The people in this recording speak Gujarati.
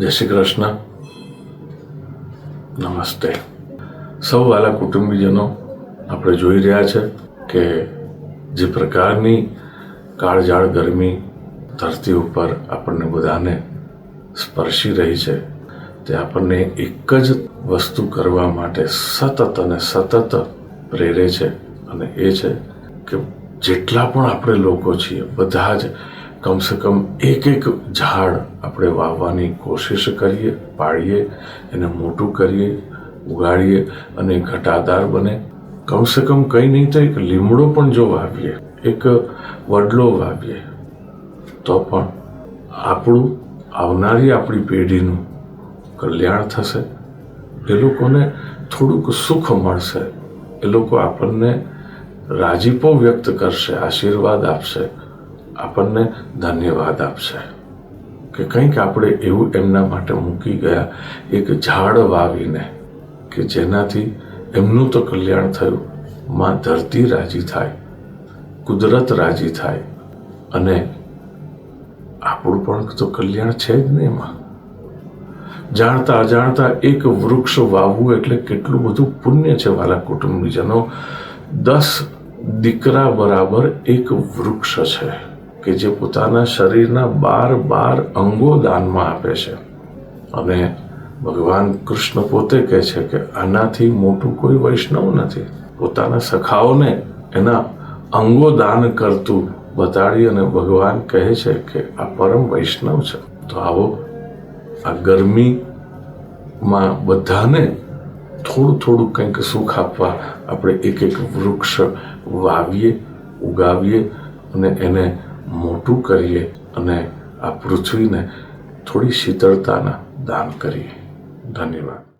જય શ્રી કૃષ્ણ. નમસ્તે. સૌ વાલા કુટુંબીજનો, આપણે જોઈ રહ્યા છે કે જે પ્રકારની કાળઝાળ ગરમી ધરતી ઉપર આપણને બધાને સ્પર્શી રહી છે, તે આપણને એક જ વસ્તુ કરવા માટે સતત અને સતત પ્રેરે છે, અને એ છે કે જેટલા પણ આપણે લોકો છીએ બધા જ કમસે કમ એક ઝાડ આપણે વાવવાની કોશિશ કરીએ, પાડીએ, એને મોટું કરીએ, ઉગાડીએ અને ઘટાદાર બને. કમસે કમ કંઈ નહીં તો એક લીમડો પણ જો વાવીએ, એક વડલો વાવીએ, તો પણ આપણું આવનારી આપણી પેઢીનું કલ્યાણ થશે. એ લોકોને થોડુંક સુખ મળશે, એ લોકો આપણને રાજીપો વ્યક્ત કરશે, આશીર્વાદ આપશે, આપણને ધન્યવાદ આપશે કે કંઈક આપણે એવું એમના માટે મૂકી ગયા, એક ઝાડ વાવીને, કે જેનાથી એમનું તો કલ્યાણ થયું, માં ધરતી રાજી થાય, કુદરત રાજી થાય, અને આપણું પણ તો કલ્યાણ છે જ ને. એમાં જાણતા અજાણતા એક વૃક્ષ વાવવું એટલે કેટલું બધું પુણ્ય છે વાલા કુટુંબીજનો. 10 દીકરા બરાબર એક વૃક્ષ છે કે જે પોતાના શરીરના 12 અંગો દાનમાં આપે છે. અને ભગવાન કૃષ્ણ પોતે કહે છે કે આનાથી મોટું કોઈ વૈષ્ણવ નથી. પોતાના સખાઓને એના અંગો દાન કરતું બતાડી અને ભગવાન કહે છે કે આ પરમ વૈષ્ણવ છે. તો આવો આ ગરમીમાં બધાને થોડું કંઈક સુખ આપવા આપણે એક વૃક્ષ વાવીએ, ઉગાવીએ અને એને મોટું કરીએ, અને આ પૃથ્વીને થોડી શીતળતાના દાન કરીએ. ધન્યવાદ.